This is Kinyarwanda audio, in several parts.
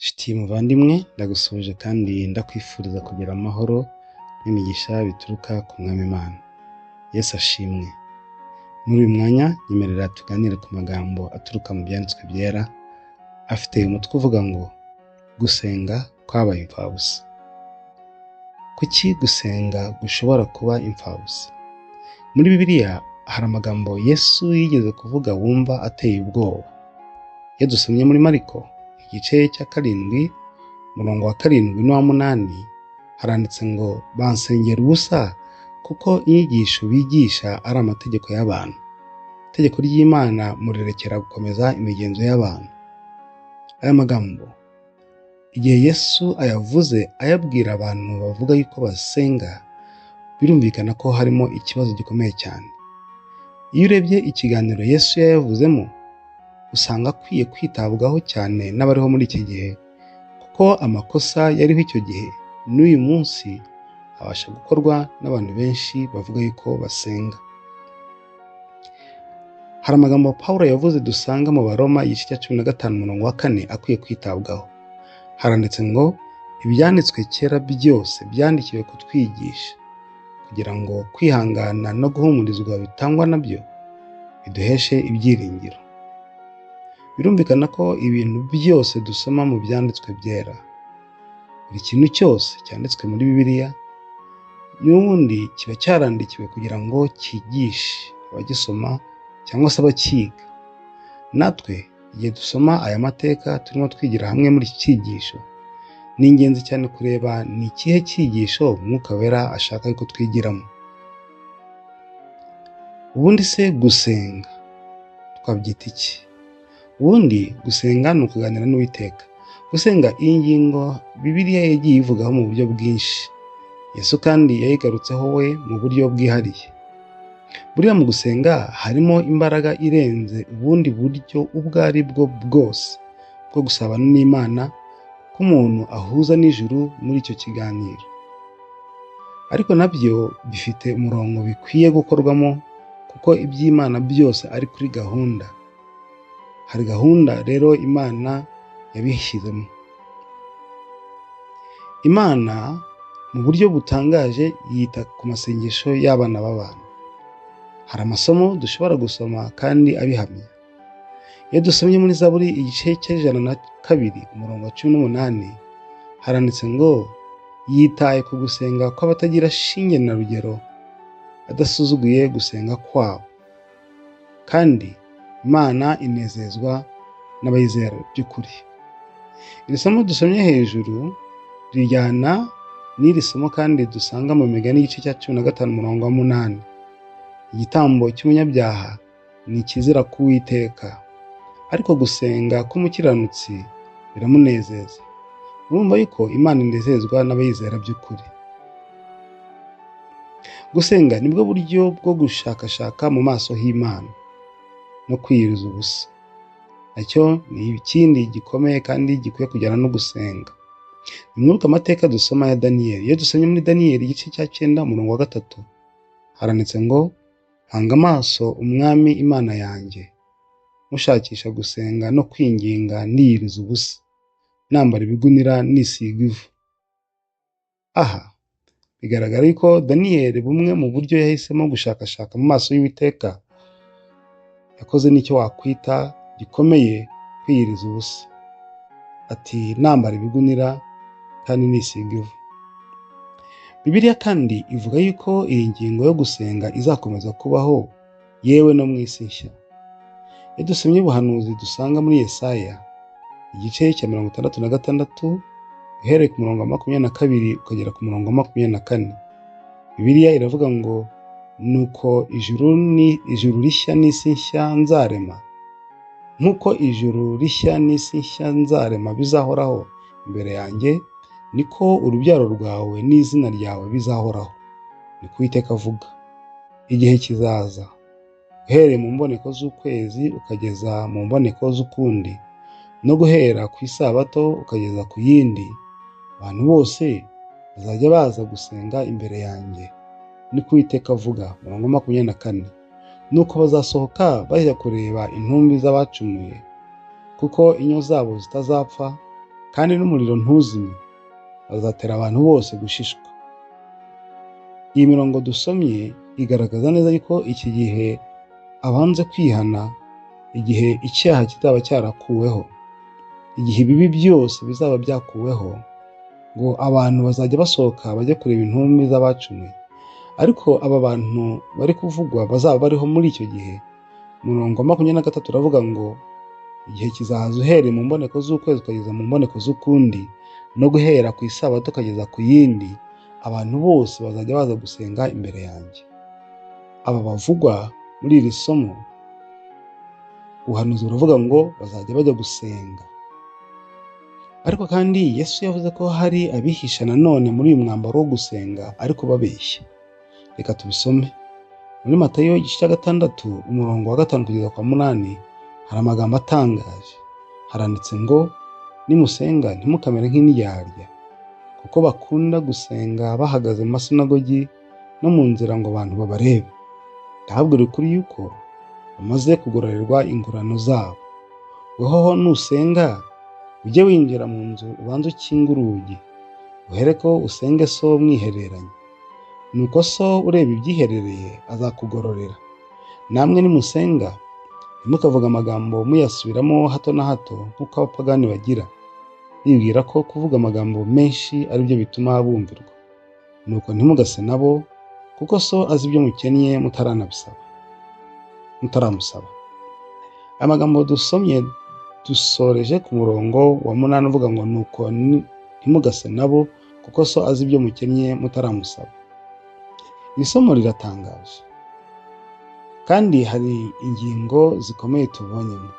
Nshuti muvandimwe, ndagusuhuje kandi ndakwifuriza kugira amahoro n'imigisha bituruka ku Mwami Imana. Yesu ashimwe. Muri uyu mwanya nyemerera tuganire ku magambo aturuka mu byanditswe byera, afite umutwe uvuga ngo gusenga kwabaye imfabusa. Kuki gusenga gushobora kuba imfabusa? Muri Bibiliya hari amagambo Yesu yigeze kuvuga wumva ateye ubwoba. Iyo dusomye muri Mariko igice cya 7 umurongo wa 7 n'uwa 8 haranditse ngo bansengera ubusa kuko inyigisho bigisha ari amategeko y'abantu. Itegeko ry'Imana murirekera gukomeza imigenzo y'abantu. Aya magambo igihe Yesu ayavuze ayabwira abantu bavuga yuko basenga, birumvikana ko harimo ikibazo gikomeye cyane. Iyo urebye ikiganiro Yesu yayavuzemo, usanga akwiye kwitabwaho cyane n'abariho muri iki gihe, kuko amakosa yariho icyo gihe n'uyu munsi abasha gukorwa n'abantu benshi bavuga yuko basenga. Hari amagambo Pawulo yavuze dusanga mu Baroma igice cya 15 umurongo wa 4 akwiye kwitabwaho. Haranditse ngo ibyanditswe kera byose byandikiwe kutwigisha, kugira ngo kwihangana no guhumurizwa bitangwa nabyo biduheshe ibyiringiro. Birumvikana ko ibintu byose dusoma mu byanditswe byera, buri kintu cyose cyanditswe muri Bibiliya n'ubundi kiba cyarandikiwe kugira ngo cyigishe abagisoma cyangwa se abakiga. Natwe igihe dusoma aya mateka turimo twigira hamwe muri iki cyigisho, ni ingenzi cyane kureba ni ikihe cyigisho Umwuka Wera ashaka ko twigiramo. Ubundi se gusenga twabyita iki? Ubundi gusenga ni ukuganira n'Uwiteka. Gusenga iyi ngingo Bibiliya yagiye ivugaho mu buryo bwinshi. Yesu kandi yayigarutseho we mu buryo bwihariye. Buriya mu gusenga harimo imbaraga irenze ubundi buryo ubwo ari bwo bwose bwo gusabana n'Imana ko umuntu ahuza n'ijuru muri icyo kiganiro. Ariko nabyo bifite umurongo bikwiye gukorwamo, kuko iby'Imana byose ari kuri gahunda. Hari gahunda rero Imana yabishyizemo. Imana mu buryo butangaje yita ku masengesho y'abana b'abantu. Hari amasomo dushobora gusoma kandi abihamya. Iyo dusomye muri Zaburi igice cya 102 umurongo wa 18 haranditse ngo yitaye ku gusenga kw'abatagira shinge na rugero, adasuzuguye gusenga kwabo, kandi Imana inezezwa n'abayizera by'ukuri. Iri somo dusomye hejuru rijyana n'iri somo kandi dusanga mu Migani igice cya 15 umurongo wa 8. Igitambo cy'umunyabyaha ni ikizira k'Uwiteka, ariko gusenga k'umukiranutsi biramunezeza. Urumva yuko Imana inezezwa n'abayizera by'ukuri. Gusenga nibwo buryo bwo gushakashaka mu maso h'Imana no kwiyiriza ubusa. Nacyo ni ikindi gikomeye kandi gikwiye kujyana no gusenga. Imwibuka amateka dusoma ya Daniyeli. Iyo dusomye muri Daniyeli igice cya 9 umurongo wa 3 haranditse ngo hanga amaso Umwami Imana yanjye, mushakisha gusenga no kwinginga niyiriza ubusa, nambara ibigunira nisiga ivu. Aha bigaragara yuko Daniyeli bumwe mu buryo yahisemo gushakashaka mu maso y'Uwiteka, yakoze n'icyo wakwita gikomeye, kwiyiriza ubusa. Ati nambara ibigunira kandi nisiga ivu. Bibiliya kandi ivuga yuko iyi ngingo yo gusenga izakomeza kubaho yewe no mu isi nshya. Iyo dusomye ubuhanuzi dusanga muri Yesaya igice cya 66 uhereye ku murongo wa 22 ukagera ku murongo wa 24, Bibiliya iravuga ngo nuko ijuru rishya n'isi nshya nzarema, nk'uko ijuru rishya n'isi nshya nzarema bizahoraho imbere yanjye, niko urubyaro rwawe n'izina ryawe bizahoraho, niko Uwiteka avuga. Igihe kizaza uhereye mu mboneko z'ukwezi ukageza mu mboneko z'ukundi, no guhera ku isabato ukageza ku yindi, abantu bose bazajya baza gusenga imbere yanjye, niko Uwiteka avuga. Murongo 24, nuko bazasohoka bajya kureba intumbi z'abacumuye, kuko inyo zabo zitazapfa kandi n'umuriro ntuzime, bazatera abantu bose gushishwa. Iyi mirongo dusomye igaragaza neza yuko iki gihe abanze kwihana, igihe icyaha kizaba cyarakuweho, igihe ibibi byose bizaba byakuweho, ngo abantu bazajya basohoka bajya kureba intumbi z'abacumuye. Ariko aba bantu bari kuvugwa bazaba bariho muri icyo gihe. Umurongo wa 23 uravuga ngo igihe kizahaza uhereye mu mboneko z'ukwezi ukageza mu mboneko z'ukundi, no guhera ku isabato ukageza ku yindi, abantu bose bazajya baza gusenga imbere yanjye. Aba bavugwa muri iri somo, ubuhanuzi buravuga ngo bazajya bajya gusenga. Ariko kandi Yesu yavuze ko hari abihisha nanone muri uyu mwambaro wo gusenga ariko babeshya. Reka tubisome. Muri Matayo igice cya 6 umurongo wa 5 kugeza kwa 8 hari amagambo atangaje. Haranditse ngo nimusenga ntimukamere nk'indyarya, kuko bakunda gusenga bahagaze mu masinagogi no mu nzira ngo abantu babarebe. Ndababwira ukuri yuko bamaze kugororerwa ingorano zabo. Wehoho nusenga ujye winjira mu nzu ubanze ukinga urugi, uhereko usenge so mwihereranye. Nuko so ureba ibyiherereye azakugororera. Namwe nimusenga ntimukavuga amagambo muyasubiramo hato na hato nk'uko abapagani bagira, bibwira ko kuvuga amagambo menshi ari byo bituma bumvirwa. Nuko ntimugase nabo, kuko so azi ibyo mukennye mutaramusaba. Amagambo dusomye dusoreje ku murongo wa 8 uvuga ngo nuko ntimugase nabo, kuko so azi ibyo mukennye mutaramusaba. Iri somo riratangaje, kandi hari ingingo zikomeye tubonyemo.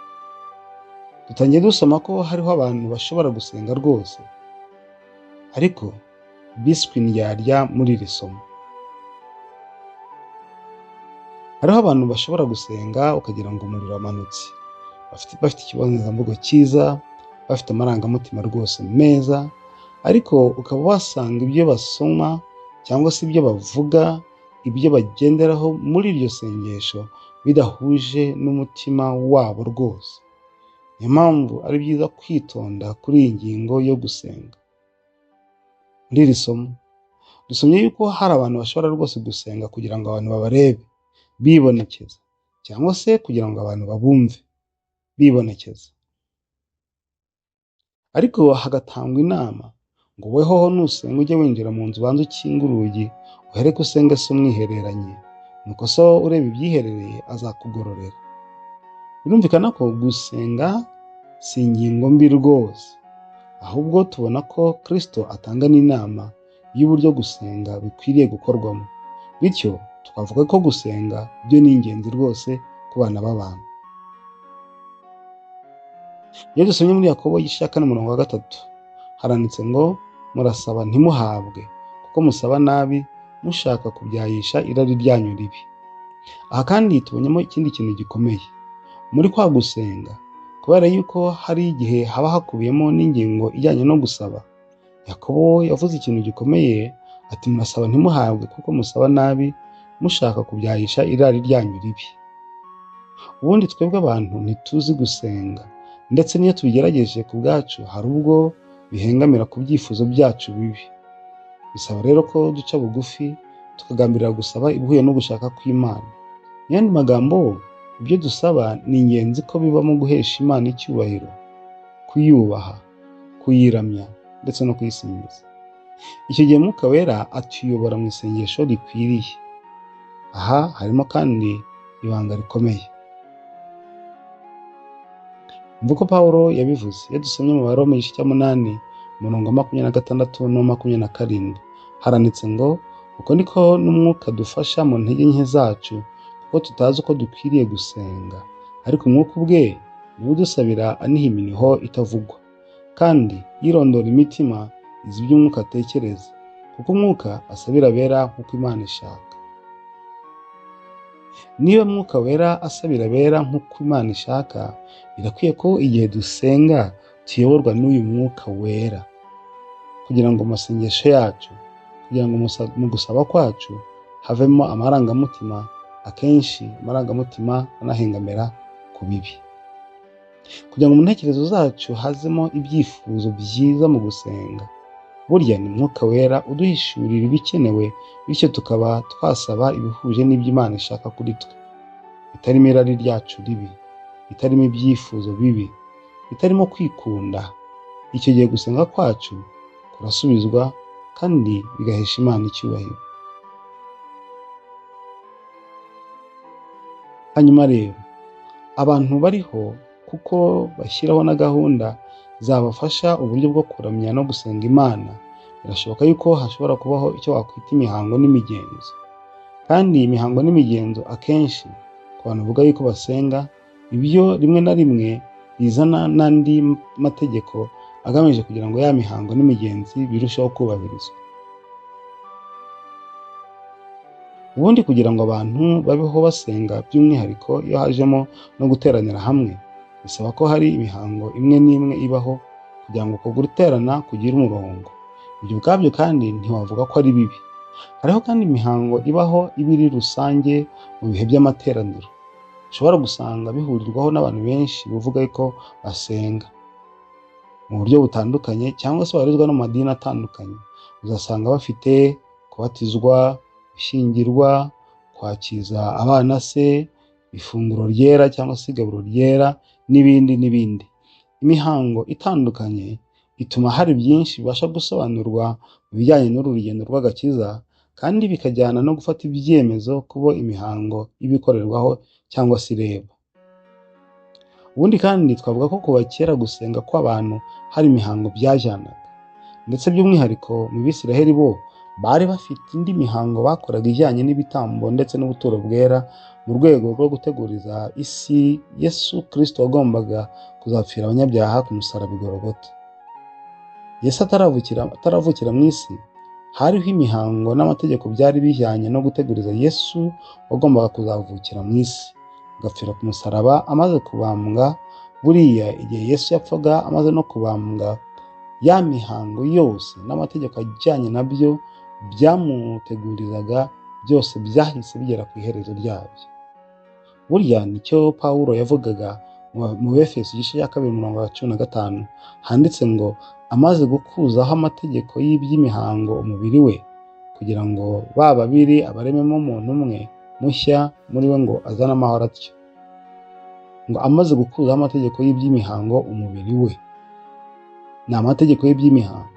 Dutangiye dusoma ko hariho abantu bashobora gusenga rwose, ariko biswe indyarya muri iri somo. Hariho abantu bashobora gusenga ukagira ngo umuriro wamanutse, bafite ikibonezamvugo cyiza, bafite amarangamutima rwose meza, ariko ukaba wasanga ibyo basoma cyangwa se ibyo bavuga, ibyo bagenderaho muri iryo sengesho bidahuje n'umutima wabo rwose. Niyo mpamvu ari byiza kwitonda kuri iyi ngingo yo gusenga. Muri iri somo dusomye yuko hari abantu bashobora rwose gusenga kugira ngo abantu babarebe bibonekeza, cyangwa se kugira ngo abantu babumve bibonekeza. Ariko hagatangwa inama ngo wehoho nusenga ujye winjira mu nzu ubanze ukinga urugi, uhereko usenge so mwihereranye, nuko so ureba ibyiherereye azakugororera. Birumvikana ko gusenga si ingingo mbi rwose, ahubwo tubona ko Kristo atanga n'inama y'uburyo gusenga bikwiriye gukorwamo. Bityo tukavuga ko gusenga byo ni ingenzi rwose ku bana b'abantu. Iyo dusomye muri Yakobo igice cya 4 umurongo wa 3 haranditse ngo murasaba ntimuhabwe, kuko musaba nabi mushaka kubyayisha irari ryanyu ribi. Aha kandi tubonyemo ikindi kintu gikomeye muri kwa gusenga, kubera yuko hari igihe haba hakubiyemo n'ingingo ijyanye no gusaba. Yakobo yavuze ikintu gikomeye ati murasaba ntimuhabwe, kuko musaba nabi mushaka kubyayisha irari ryanyu ribi. Ubundi twebwe abantu ntituzi gusenga, ndetse n'iyo tubigerageje ku bwacu hari ubwo bihengamira ku byifuzo byacu bibi. Bisaba rero ko duca bugufi tukagambirira gusaba ibihuye no gushaka kw'Imana. Mu yandi magambo, ibyo dusaba ni ingenzi ko bibamo guhesha Imana icyubahiro, kuyubaha, kuyiramya ndetse no kuyisingiza. Icyo gihe Mwuka Wera atuyobora mu isengesho rikwiriye. Aha harimo kandi ibanga rikomeye. Mvuko Pawulo yabivuze iyo dusomye mu Baroma igice cya 8 umurongo wa 26 no 27 haranditse ngo uko niko n'umwuka dufasha mu ntege nke zacu, kuko tutazi uko dukwiriye gusenga, ariko umwuka ubwe niwe udusabira aniha iminiho itavugwa, kandi yirondora imitima izi ibyo umwuka atekereza, kuko umwuka asabira abera nk'uko Imana ishaka. Niba Mwuka Wera asabira abera nk'uko Imana ishaka, birakwiye ko igihe dusenga tuyoborwa n'uyu Mwuka Wera, kugira ngo amasengesho yacu, kugira ngo mu gusaba kwacu havemo amarangamutima, akenshi amarangamutima anahengamira ku bibi. kugira ngo mu ntekerezo zacu hazemo ibyifuzo byiza mu gusenga. Burya ni Mwuka Wera uduhishurira ibikenewe, bityo tukaba twasaba ibihuje n'ibyo Imana ishaka kuri twe, bitarimo irari ryacu ribi, bitarimo ibyifuzo bibi, bitarimo kwikunda. Icyo gihe gusenga kwacu kurasubizwa kandi bigahesha Imana icyubahiro. Hanyuma rero, abantu bariho kuko bashyiraho na gahunda zabafasha uburyo bwo kuramya no gusenga Imana. Birashoboka yuko hashobora kubaho icyo wakwita imihango n'imigenzo, kandi imihango n'imigenzo akenshi ku bantu bavuga yuko basenga, ibyo rimwe na rimwe bizana n'andi mategeko agamije kugira ngo ya mihango n'imigenzi birusheho kubahirizwa. Ubundi kugira ngo abantu babeho basenga, by'umwihariko iyo hajemo no guteranira hamwe, bisaba ko hari imihango imwe n'imwe ibaho kugira ngo uko guterana kugire umurongo. Ibyo ubwabyo kandi ntiwavuga ko ari bibi. Hariho kandi imihango ibaho ibiri rusange mu bihe by'amateraniro, ushobora gusanga bihurirwaho n'abantu benshi bivuga ko basenga mu buryo butandukanye, cyangwa se babarizwa no mu madini atandukanye. Uzasanga bafite kubatizwa, gushyingirwa, kwakiza abana se, ifunguro ryera cyangwa se igaburo ryera, n'ibindi n'ibindi. Imihango itandukanye ituma hari byinshi bibasha gusobanurwa mu bijyanye n'uru rugendo rw'agakiza, kandi bikajyana no gufata ibyemezo kubo imihango ibikorerwaho cyangwa se ireba. Ubundi kandi twavuga ko kuva kera gusenga kw'abantu hari imihango byajyanaga, ndetse by'umwihariko mu Bisiraheli bo bari bafite indi mihango bakoraga ijyanye n'ibitambo ndetse n'ubuturo bwera, mu rwego rwo guteguriza isi Yesu Kristo wagombaga kuzapfira abanyabyaha ku musaraba i Golgota. Yesu ataravukira mu isi, hariho imihango n'amategeko byari bijyanye no guteguriza Yesu wagombaga kuzavukira mu isi, agapfira ku musaraba amaze kubambwa. Buriya igihe Yesu yapfaga amaze no kubambwa, ya mihango yose n'amategeko ajyanye nabyo byamutegurizaga byose byahise bigera ku iherezo ryabyo. Burya nicyo Pawulo yavugaga mu Befeso igice cya 2:15, handitse ngo amaze gukuzaho amategeko y'iby'imihango umubiri we, kugira ngo ba babiri abarememo umuntu umwe mushya muri we, ngo azane amahoro atyo. Ngo amaze gukuzaho amategeko y'iby'imihango umubiri we, ni amategeko y'iby'imihango.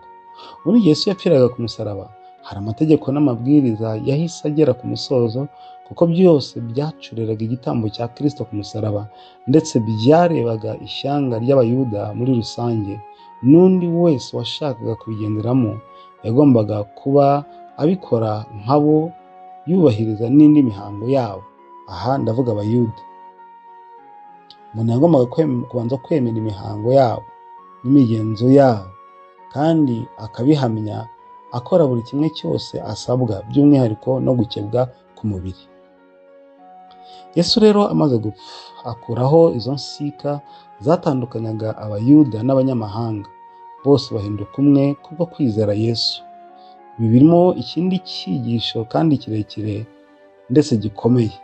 Muri Yesu yapfiraga ku musaraba, hari amategeko n'amabwiriza yahise agera ku musozo, kuko byose byacureraga igitambo cya Kristo ku musaraba, ndetse byarebaga ishyanga ry'Abayuda muri rusange. N'undi wese washakaga kubigenderamo yagombaga kuba abikora nk'abo, yubahiriza n'indi mihango yabo. Aha ndavuga Abayuda. Umuntu yagombaga kubanza kwemera imihango yabo n'imigenzo yabo, kandi akabihamya akora buri kimwe cyose asabwa, by'umwihariko no gukebwa ku mubiri. Yesu rero amaze gupfa, akuraho izo nsika zatandukanyaga Abayuda n'abanyamahanga, bose bahinduka umwe kubwo kwizera Yesu. Ibi birimo ikindi cyigisho kandi kirekire ndetse gikomeye.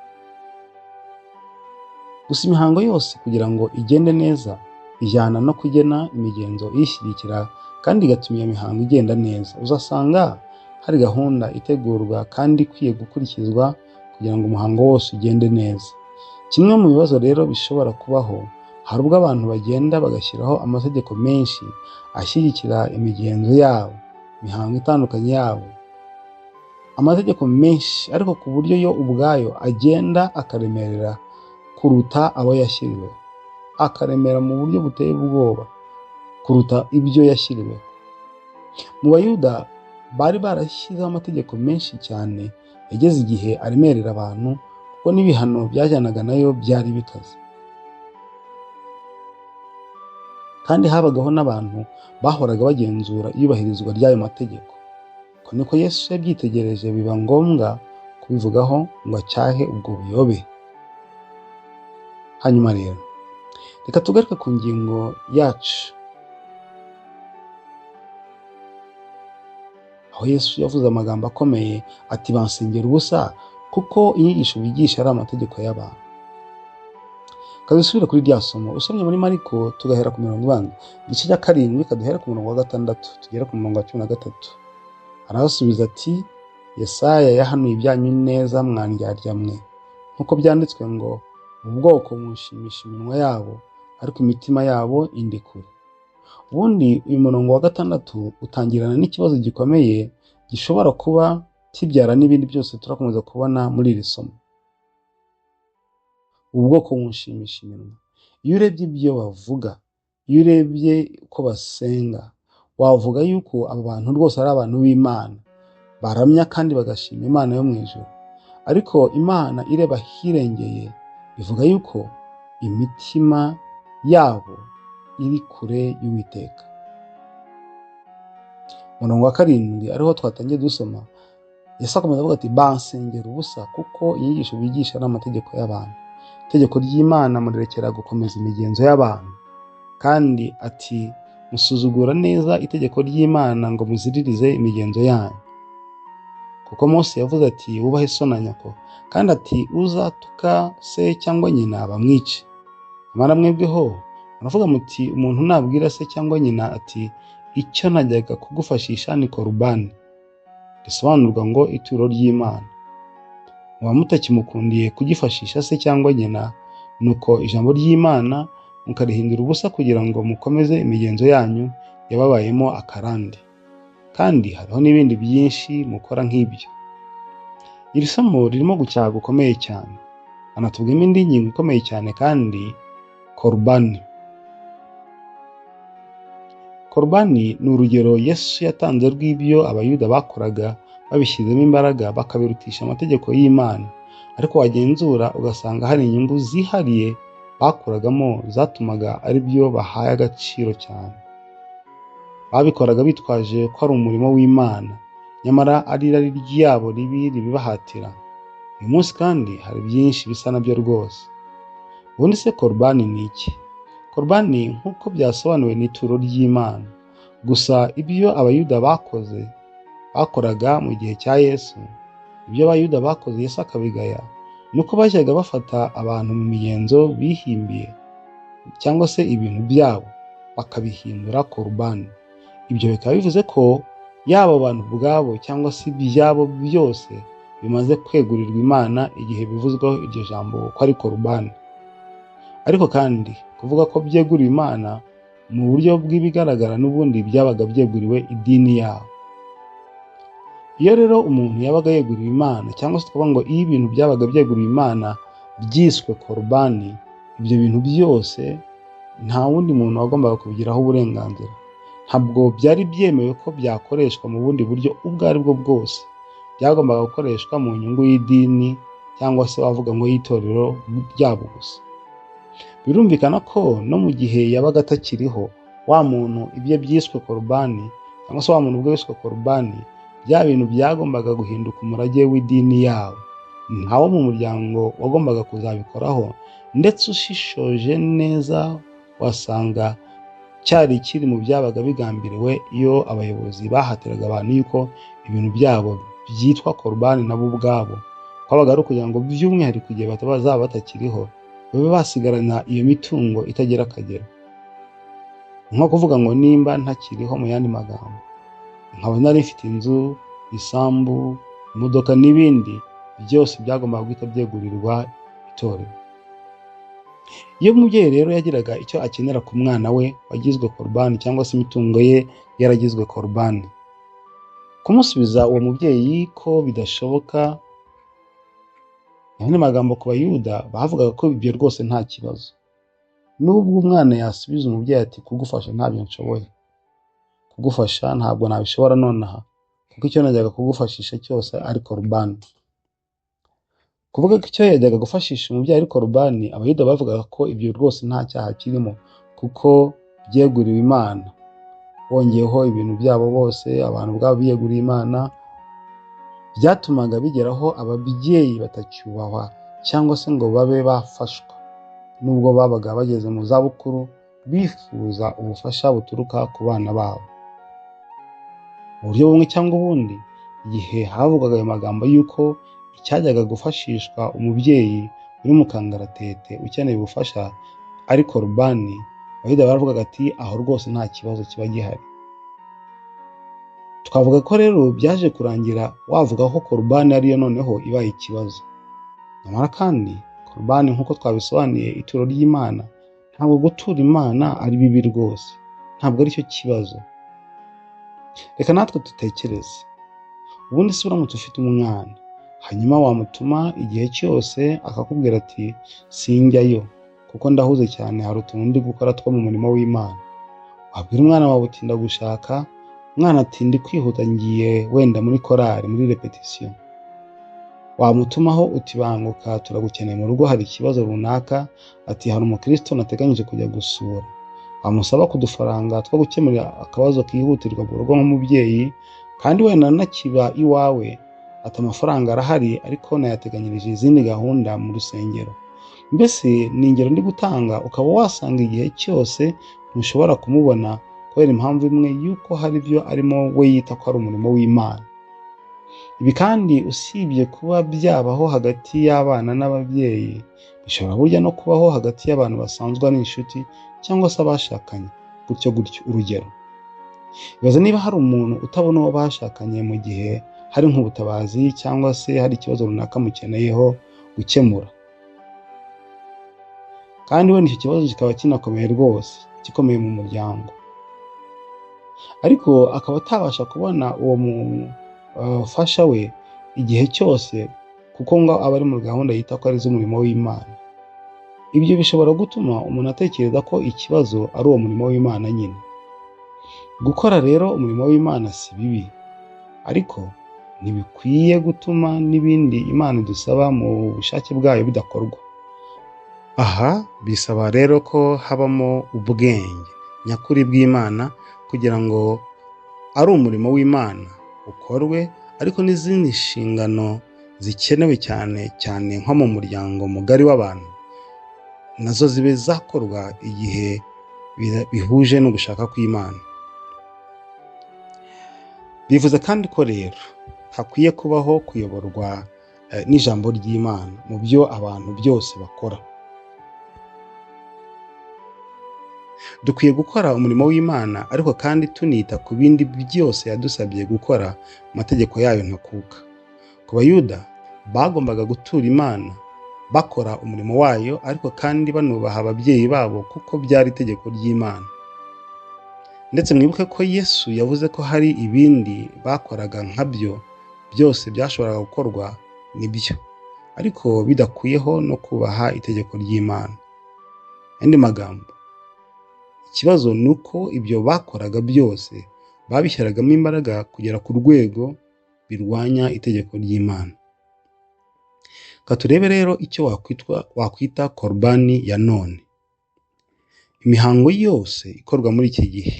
Gusa imihango yose kugira ngo igende neza, ijyana no kugena imigenzo iyishyigikira kandi igatuma iyo mihango igenda neza. Uzasanga hari gahunda itegurwa kandi ikwiye gukurikizwa kugira ngo umuhango wose ugende neza. Kimwe mu bibazo rero bishobora kubaho, hari ubwo abantu bagenda bagashyiraho amategeko menshi ashyigikira imigenzo yabo, imihango itandukanye yabo, amategeko menshi, ariko ku buryo yo ubwayo agenda akaremerera kuruta abo yashyiriweho, akaremera mu buryo buteye ubwoba kuruta ibyo yashyiriweho. Mu Bayuda bari barashyizeho amategeko menshi cyane, yageze igihe aremerera abantu, kuko n'ibihano byajyanaga nayo byari bikaze. Kandi habagaho n'abantu bahoraga bagenzura iyubahirizwa ry'ayo mategeko. Ko niko Yesu yabyitegereje, biba ngombwa kubivugaho ngo acyahe ubwo buyobe. Hanyuma rero, reka tugaruke ku ngingo yacu, aho Yesu yavuze amagambo akomeye ati, bansengera ubusa kuko inyigisho bigisha ari amategeko y'abantu. dusubire kuri rya somo usomye muri Mariko tugahera ku mirongo ibanza igice cya 7 kaduhera ku murongo wa 6 tugera ku murongo wa 13. Arabasubiza ati Yesaya yahanuye ibyanyu neza mwandyarya mwe, nk'uko byanditswe ngo ubwoko mushimisha iminwa yabo ariko imitima yabo indi kure. Ubundi uyu murongo wa 6 utangirana n'ikibazo gikomeye gishobora kuba kibyara n'ibindi byose turakomeza kubona muri iri somo. Ubwoko mushimisha iminwa, iyo urebye ibyo bavuga, iyo urebye uko basenga, wavuga yuko aba bantu rwose ari abantu b'Imana baramya kandi bagashima Imana yo mu ijuru. Ariko Imana ireba hirengeye ivuga yuko imitima yabo iri kure y'Uwiteka. Umurongo wa 7 ariho twatangiye dusoma, Yesu akomeza avuga ati bansengera ubusa kuko inyigisho bigisha n'amategeko y'abantu. Itegeko ry'Imana murerekera gukomeza imigenzo y'abantu, kandi ati musuzugura neza itegeko ry'Imana ngo muziririze imigenzo yanyu. Kuko Mose yavuze ati wubahe so na nyoko, kandi ati uzatuka se cyangwa nyina bamwice. Amara mwebweho muravuga muti umuntu nabwira se cyangwa nyina ati icyo najyaga kugufashisha ni korubani, risobanurwa ngo ituro ry'Imana. Muba mutakimukundiye kugifashisha se cyangwa nyina, nuko ijambo ry'Imana mukarihindura ubusa kugira ngo mukomeze imigenzo yanyu yababayemo akarande. Kandi hariho n'ibindi byinshi mukora nk'ibyo. Iri somo ririmo gucyaha gukomeye cyane. Anatubwimo indi ngingo ikomeye cyane kandi, korubani. Korubani ni urugero Yesu yatanze rw'ibyo abayuda bakoraga babishyizemo imbaraga bakabirutisha amategeko y'Imana, ariko wagenzura ugasanga hari inyungu zihariye bakuragamo zatumaga ari byo bahaye agaciro cyane. Babikoraga bitwaje ko ari umurimo w'Imana, nyamara ari irari ryabo ribi ribibahatira. Uyu munsi kandi hari byinshi bisa nabyo rwose. Ubundi se korubani ni iki? Korubani nk'uko byasobanuwe ni ituro ry'Imana. Gusa ibyo abayuda bakoraga mu gihe cya Yesu, ibyo abayuda bakoze Yesu akabigaya, nuko bajyaga bafata abantu mu migenzo bihimbiye cyangwa se ibintu byabo bakabihindura korubani. Ibyo bikaba bivuze ko yaba abantu ubwabo cyangwa se ibyabo byose bimaze kwegurirwa Imana igihe bivuzweho iryo jambo ko ari korubani. Ariko kandi kuvuga ko byeguriwe Imana mu buryo bw'ibigaragara n'ubundi byabaga byeguriwe idini yabo. Iyo rero umuntu yabaga yeguriwe Imana, cyangwa se tukavuga ngo iyo ibintu byabaga byeguriwe Imana byiswe korubani, ibyo bintu byose nta wundi muntu wagombaga kubigiraho uburenganzira. Ntabwo byari byemewe ko byakoreshwa mu bundi buryo ubwo ari bwo bwose. Byagombaga gukoreshwa mu nyungu y'idini cyangwa se wavuga ngo y'itorero ryabo gusa. Birumvikana ko no mu gihe yabaga atakiriho, wa muntu ibyo byiswe korubani cyangwa se wa muntu ubwo yiswe korubani, bya bintu byagombaga guhinduka umurage w'idini yabo. Ntawo mu muryango wagombaga kuzabikoraho, ndetse ushishoje neza wasanga cyari kiri mu byabaga bigambiriwe iyo abayobozi bahatiraga abantu yuko ibintu byabo byitwa korubani nabo ubwabo, kwabaga ari ukugira ngo by'umwihariko igihe bazaba batakiriho babe basigarana iyo mitungo itagira akagero. Nko kuvuga ngo nimba ntakiriho, mu yandi magambo, nkaba nari mfite inzu, isambu, imodoka n'ibindi byose byagombaga guhita byegurirwa itorero. Iyo umubyeyi rero yagiraga icyo akenera ku mwana we wagizwe korubani cyangwa se imitungo ye yaragizwe korubani, kumusubiza uwo mubyeyi ko bidashoboka, mu magambo ku bayuda bavugaga ko ibyo rwose nta kibazo. Nubwo umwana yasubiza umubyeyi ati kugufasha ntabyo nshoboye, kugufasha ntabwo nabishobora nonaha, kuko icyo najyaga kugufashisha cyose ari korubani. Kuvuga ko icyo yajyaga gufashisha umubyeyi ari korubani, abayuda bavugaga ko ibyo rwose nta cyaha kirimo kuko byeguriwe Imana. Bongeyeho ibintu byabo bose, abantu ubwabo biyeguriye Imana, byatumaga bigeraho ababyeyi batacyubahwa cyangwa se ngo babe bafashwa. Nubwo babaga bageze mu zabukuru, bifuza ubufasha buturuka ku bana babo. Mu buryo bumwe cyangwa ubundi, igihe havugwaga ayo magambo y'uko icyajyaga gufashishwa umubyeyi uri mu kangaratete ukeneye ubufasha ari korubani, abayuda baravugaga ati aho rwose nta kibazo kiba gihari. Twavuga ko rero byaje kurangira wavuga ko korubani ariyo noneho ibaye ikibazo. Nyamara kandi korubani nk'uko twabisobanuye, ituro ry'Imana, ntabwo gutura Imana ari bibi rwose, ntabwo aricyo kibazo. Reka natwe dutekereze. Ubundi se uramutse ufite umwana, hanyuma wamutuma igihe cyose akakubwira ati sinjyayo kuko ndahuze cyane, hari utuntu ndi gukora two mu murimo w'Imana. Wabwira umwana wawe uti ndagushaka, umwana ati ndi kwihuta ngiye wenda muri korari, muri repetition. Wamutumaho uti banguka turagukeneye mu rugo, hari ikibazo runaka, ati hari umukristo nateganyije kujya gusura. Wamusaba kudufaranga two gukemura akabazo kihutirwa mu rugo nk'umubyeyi, kandi wenda nakiba iwawe, ati amafaranga arahari ariko nayateganyirije izindi gahunda mu rusengero. Mbese ni ingero ndi gutanga, ukaba wasanga igihe cyose ntushobora kumubona kubera impamvu imwe yuko hari ibyo arimo we yita ko ari umurimo w'Imana. Ibi kandi usibye kuba byabaho hagati y'abana n'ababyeyi, bishobora burya no kubaho hagati y'abantu basanzwe n'inshuti cyangwa se abashakanye, gutyo gutyo. Urugero, ibaze niba hari umuntu utabona uwo bashakanye mu gihe hari nk'ubutabazi cyangwa se hari ikibazo runaka mukeneyeho gukemura, kandi wenda icyo kibazo kikaba kinakomeye rwose, gikomeye mu muryango, ariko akaba atabasha kubona uwo mufasha we igihe cyose kuko ngo aba ari muri gahunda yita ko ari iz'umurimo w'Imana. Ibyo bishobora gutuma umuntu atekereza ko ikibazo ari uwo murimo w'Imana nyine. Gukora rero umurimo w'Imana si bibi, ariko ntibikwiye gutuma n'ibindi Imana idusaba mu bushake bwayo bidakorwa. Aha bisaba rero ko habamo ubwenge nyakuri bw'Imana kugira ngo ari umurimo w'Imana ukorwe, ariko n'izindi nshingano zikenewe cyane cyane nko mu muryango mugari w'abantu nazo zibe zakorwa igihe bihuje no gushaka kw'Imana. Bivuze kandi ko rero hakwiye kubaho kuyoborwa n'ijambo ry'Imana mu byo abantu byose bakora. Dukwiye gukora umurimo w'Imana, ariko kandi tunita ku bindi byose yadusabye gukora mu mategeko yayo ntakuka. Ku Bayuda bagombaga gutura Imana bakora umurimo wayo, ariko kandi banubaha ababyeyi babo kuko byari itegeko ry'Imana. Ndetse mwibuke ko Yesu yavuze ko hari ibindi bakoraga nkabyo byose byashoboraga gukorwa nibyo, ariko bidakuyeho no kubaha itegeko ry'Imana. Andi magambo, ikibazo ni uko ibyo bakoraga byose babishyiragamo imbaraga kugera ku rwego birwanya itegeko ry'Imana. Turebe rero icyo wakwita korubani ya none. Imihango yose ikorwa muri iki gihe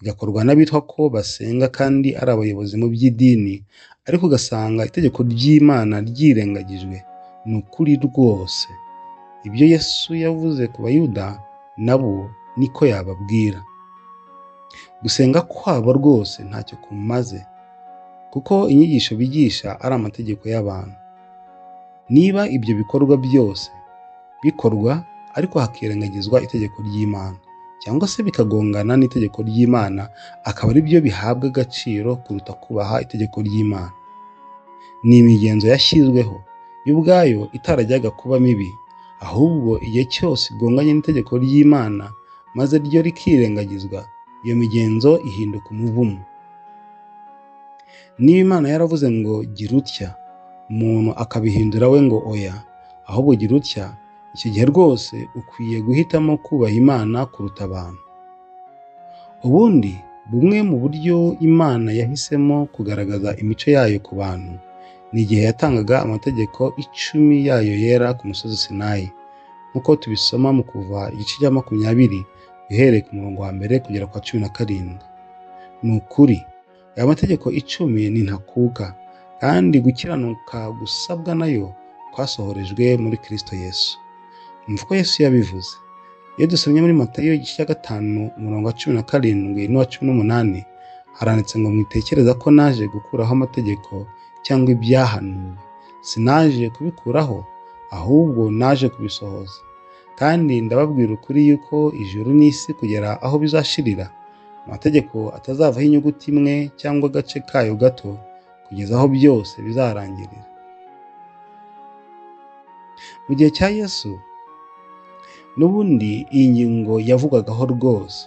igakorwa n'abitwa ko basenga kandi ari abayobozi mu by'idini, ariko ugasanga itegeko ry'Imana ryirengagijwe. Ni ukuri rwose ibyo Yesu yavuze ku Bayuda nabo niko yababwira. Gusenga kwabo rwose ntacyo kumaze, kuko inyigisho bigisha ari amategeko y'abantu. Niba ibyo bikorwa byose bikorwa ariko hakirengagizwa itegeko ry'Imana, cyangwa se bikagongana n'itegeko ry'Imana, akaba ari byo bihabwa agaciro kuruta kubaha itegeko ry'Imana. Ni imigenzo yashyizweho y'ubwayo itarajyaga kuba mibi, ahubwo igihe cyose igonganye n'itegeko ry'Imana maze ryo rikirengagizwa, iyo migenzo ihinduka umuvumo. Niba Imana yaravuze ngo gira utya, umuntu akabihindura we ngo oya, ahubwo gira utya, icyo gihe rwose ukwiye guhitamo kubaha Imana kuruta abantu. Ubundi bumwe mu buryo Imana yahisemo kugaragaza imico yayo ku bantu ni igihe yatangaga amategeko 10 yayo yera ku musozi Sinayi, nk'uko tubisoma mu Kuva igice cya 20 uhereye ku murongo wa 1 kugera kwa 17. Ni ukuri aya mategeko 10 ni ntakuka, kandi gukiranuka gusabwa nayo kwasohorejwe muri Kristo Yesu. Umva ko Yesu yabivuze. Iyo dusomye muri Matayo igice cya 5 umurongo wa 17 n'uwa 18, haranditse ngo mwitekereza ko naje gukuraho amategeko cyangwa ibyahanuwe. Sinaje kubikuraho, ahubwo naje kubisohoza. Kandi ndababwira ukuri yuko ijuru n'isi kugera aho bizashirira, amategeko atazavaho inyuguti imwe cyangwa agace kayo gato, kugeza aho byose bizarangirira. Mu gihe cya Yesu, n'ubundi iyi ngingo yavugagaho rwose.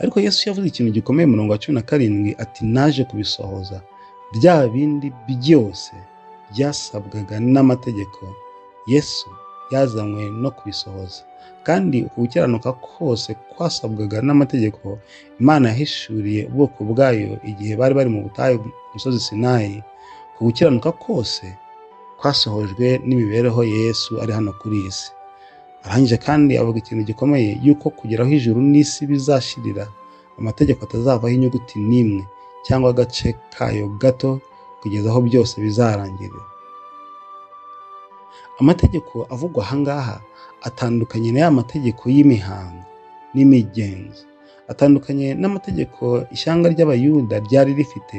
Ariko Yesu yavuze ikintu gikomeye mu murongo wa 17 ati naje kubisohoza. Bya bindi byose byasabwaga n'amategeko, Yesu yazanywe no kubisohoza. Kandi uku gukiranuka kose kwasabwaga n'amategeko, Imana yahishuriye ubwoko bwayo igihe bari bari mu butayu ku musozi Sinayi. Uku gukiranuka kose kwasohojwe n'imibereho ya Yesu ari hano kuri iyi si. Arangije kandi avuga ikintu gikomeye yuko kugera aho ijuru n'isi bizashirira, amategeko atazavaho inyuguti n'imwe cyangwa agace kayo gato, kugeza aho byose bizarangirira. Amategeko avugwa ahangaha atandukanye n'aya mategeko y'imihango n'imigenzo, atandukanye n'amategeko ishyanga ry'abayuda ryari rifite,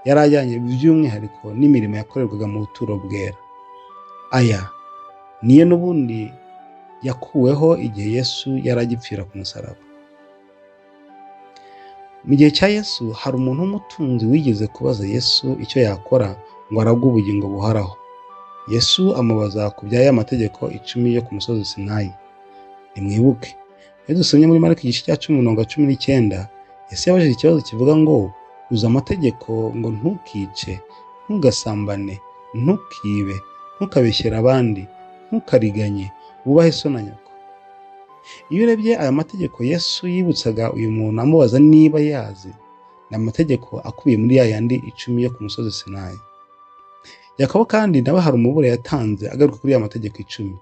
yari ajyanye by'umwihariko n'imirimo yakorerwaga mu buturo bwera. Aya niyo n'ubundi yakuweho igihe Yesu yari agipfira ku musaraba. Mu gihe cya Yesu hari umuntu w'umutunzi wigeze kubaza Yesu icyo yakora ngo aragwe ubugingo buhoraho. Yesu amubaza ku by'aya mategeko 10 yo ku musozi Sinayi. Nimwibuke, iyo dusomye muri Mariko igice cya 10:19, Yesu yabajije ikibazo kivuga ngo uzi amategeko ngo ntukice, ntugasambane, ntukibe, ntukabeshyere abandi, ntukariganye, wubahe so na nyoko. Iyo urebye aya mategeko Yesu yibutsaga uyu muntu amubaza niba yazi, ni amategeko akubiye muri ya yandi 10 yo ku musozi Sinayi. Yakobo kandi nawe hari umuburo yatanze agaruka kuri ya mategeko 10.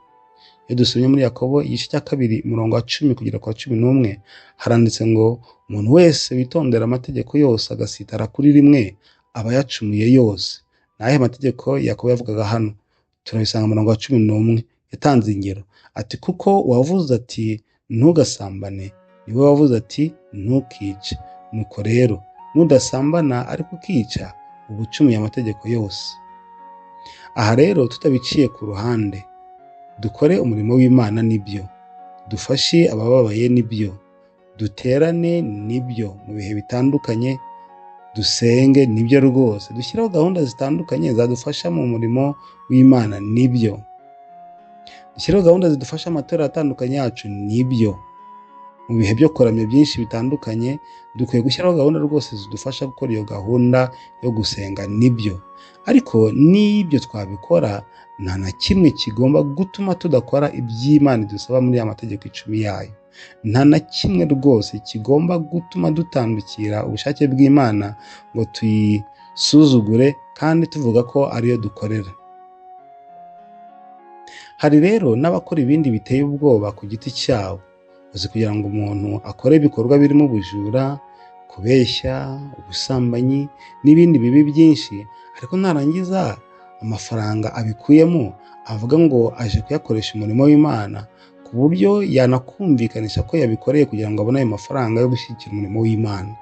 Iyo dusomye muri Yakobo igice cya 2 umurongo wa 10 kugera kwa 11, haranditse ngo umuntu wese witondera amategeko yose agasitara kuri rimwe aba yacumuye yose. Nahe mategeko Yakobo yavugaga hano turabisanga mu murongo wa 11. Yatanze ingero ati kuko wavuze ati ntugasambane, niwe wavuze ati ntukice. Nuko rero nudasambana ariko ukica, uba ucumuye amategeko yose. Aha rero tutabiciye ku ruhande, dukore umurimo w'Imana nibyo, dufashe abababaye nibyo, duterane nibyo mu bihe bitandukanye, dusenge nibyo rwose, dushyiraho gahunda zitandukanye zadufasha mu murimo w'Imana nibyo, dushyiraho gahunda zidufasha amatorero atandukanye yacu nibyo. Mu bihe byo kuramya byinshi bitandukanye, dukwiye gushyiraho gahunda rwose zidufasha gukora iyo gahunda yo gusenga nibyo. Ariko n'ibyo twabikora, nta na kimwe kigomba gutuma tudakora iby'Imana idusaba muri ya mategeko 10 yayo. Nta na kimwe rwose kigomba gutuma dutandukira ubushake bw'Imana ngo tuyisuzugure kandi tuvuga ko ariyo dukorera. Hari rero n'abakora ibindi biteye ubwoba ku giti cyabo, bazi kugira ngo umuntu akore ibikorwa birimo ubujura, kubeshya, ubusambanyi n'ibindi bibi byinshi, ariko narangiza amafaranga abikuyemo avuga ngo aje kuyakoresha umurimo w'Imana, ku buryo yanakumvikanisha ko yabikoreye kugira ngo abone ayo mafaranga yo gushyigikira umurimo w'Imana.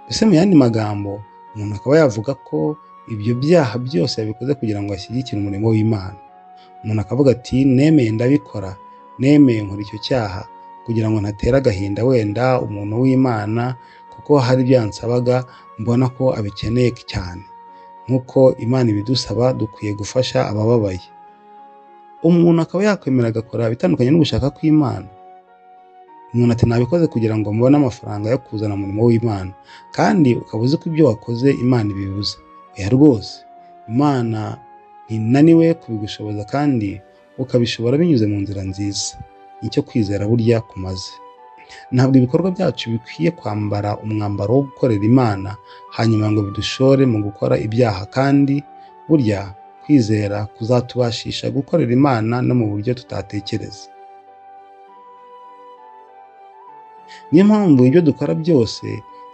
Mbese mu yandi magambo, umuntu akaba yavuga ko ibyo byaha byose yabikoze kugira ngo ashyigikire umurimo w'Imana. Umuntu akavuga ati nemeye ndabikora, nemeye nkora icyo cyaha kugira ngo ntatera agahinda wenda umuntu w'Imana, kuko hari ibyo yansabaga mbona ko abikeneye cyane. Nk'uko Imana ibidusaba, dukwiye gufasha abababaye. Umuntu akaba yakwemera agakora bitandukanye n'ugushaka kw'Imana. Umuntu ati nabikoze kugira ngo mbone amafaranga yo kuzana umurimo w'Imana, kandi ukaba uzi ko ibyo wakoze Imana ibibuza. Oya rwose, Imana ntinaniwe kubigushoboza kandi ukabishobora binyuze mu nzira nziza. Nicyo kwizera burya kumaze. Ntabwo ibikorwa byacu bikwiye kwambara umwambaro wo gukorera Imana hanyuma ngo bidushore mu gukora ibyaha, kandi burya kwizera kuzatubashisha gukorera Imana no mu buryo tutatekereza. Niyo mpamvu ibyo dukora byose,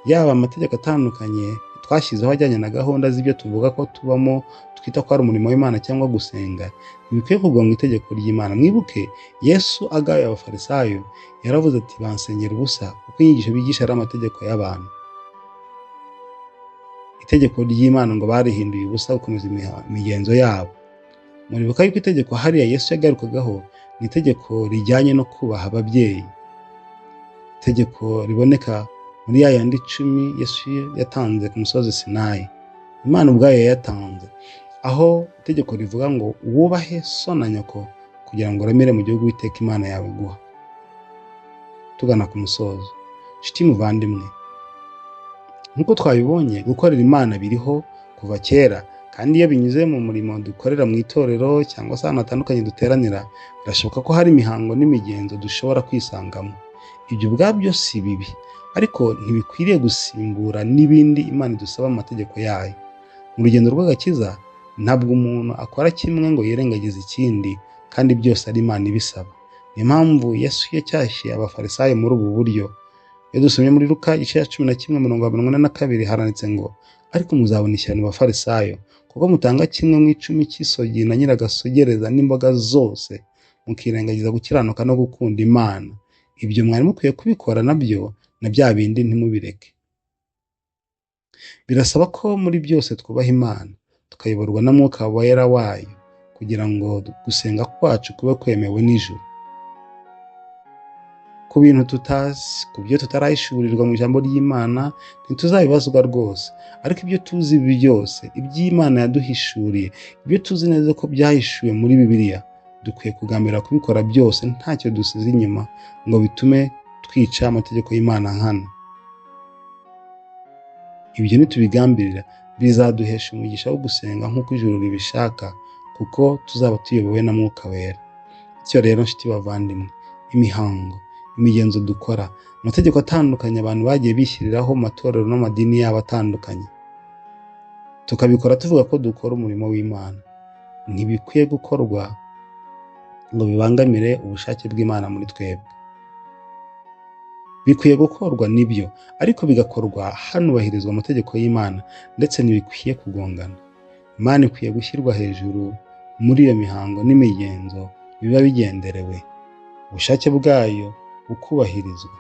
yaba amategeko atandukanye twashyizeho ajyanye na gahunda z'ibyo tuvuga ko tubamo twita ko ari umurimo w'Imana cyangwa gusenga, ntibikwiye kugwa mu itegeko ry'Imana. Mwibuke Yesu agaye abafarisayo yaravuze ati bansengera ubusa kuko inyigisho bigisha ari amategeko y'abantu. Itegeko ry'Imana ngo barihinduye ubusa gukomeza imigenzo yabo. Muribuka yuko itegeko hariya Yesu yagarukagaho ni itegeko rijyanye no kubaha ababyeyi, itegeko riboneka muri ya yandi 10 Yesu yatanze ku musozi Sinayi, Imana ubwayo yayatanze, aho itegeko rivuga ngo wubahe so na nyoko kugira ngo uramire mu gihugu Uwiteka Imana yawe guha. Tugana ku musozo, nshuti muvandimwe, nk'uko twabibonye gukorera Imana biriho kuva kera, kandi iyo binyuze mu murimo dukorera mu itorero cyangwa se ahantu hatandukanye duteranira, birashoboka ko hari imihango n'imigenzo dushobora kwisangamo. Ibyo ubwabyo si bibi, ariko ntibikwiriye gusimbura n'ibindi Imana idusaba mu mategeko yayo. Mu rugendo rw'agakiza ntabwo umuntu akora kimwe ngo yirengagize ikindi, kandi byose ari Imana ibisaba. Niyo mpamvu Yesu yacyashye abafarisayo muri ubu buryo. Iyo dusomye muri Luka 11:42 haranditse ngo, ariko muzabona ishyano abafarisayo, kuko mutanga kimwe mu 10 cy'isogi na nyiragasogereza n'imboga zose, mukirengagiza gukiranuka no gukunda Imana. Ibyo mwari mukwiye kubikora nabyo, na bya bindi ntimubireke. Birasaba ko muri byose twubaha Imana, tukayoborwa na Mwuka Wera wayo, kugira ngo gusenga kwacu kube kwemewe n'ijuru. Ku bintu tutazi, ku byo tutarahishurirwa mu ijambo ry'Imana, ntituzabibazwa rwose, ariko ibyo tuzi byose, iby'Imana yaduhishuriye, ibyo tuzi neza ko byahishuwe muri Bibiliya, dukwiye kugambira kubikora byose ntacyo dusize inyuma ngo bitume twica amategeko y'Imana nkana. Ibyo nitubigambirira bizaduhesha umugisha wo gusenga nk'uko ijuru ribishaka, kuko tuzaba tuyobowe na Mwuka Wera. Bityo rero nshuti bavandimwe, imihango, imigenzo dukora, amategeko atandukanye abantu bagiye bishyiriraho mu matorero n'amadini yabo atandukanye, tukabikora tuvuga ko dukora umurimo w'Imana, ntibikwiye gukorwa ngo bibangamire ubushake bw'Imana muri twebwe. Bikwiye gukorwa nibyo, ariko bigakorwa hanubahirizwa amategeko y'Imana, ndetse ntibikwiye kugongana. Imana ikwiye gushyirwa hejuru muri iyo mihango n'imigenzo biba bigenderewe, ubushake bwayo bukubahirizwa.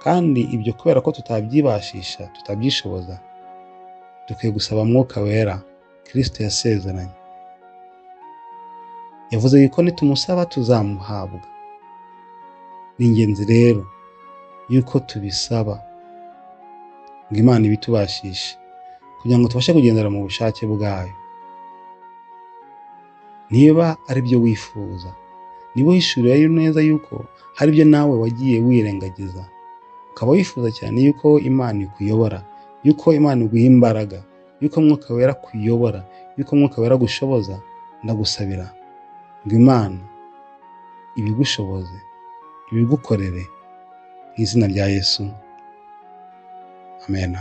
Kandi ibyo kubera ko tutabyibashisha, tutabyishoboza, dukwiye gusaba Mwuka Wera Kristo yasezeranye. Yavuze yuko nitumusaba tuzamuhabwa. Ni ingenzi rero yuko tubisaba ngo Imana ibitubashishe, kugira ngo tubashe kugendera mu bushake bwayo. Niba ari byo wifuza, niba uhishuriye neza yuko hari ibyo nawe wagiye wirengagiza, ukaba wifuza cyane yuko Imana ikuyobora, yuko Imana iguha imbaraga, yuko Mwuka Wera kuyobora, yuko Mwuka Wera gushoboza, ndagusabira ngo Imana ibigushoboze, ibigukorere mu izina rya Yesu. Amen.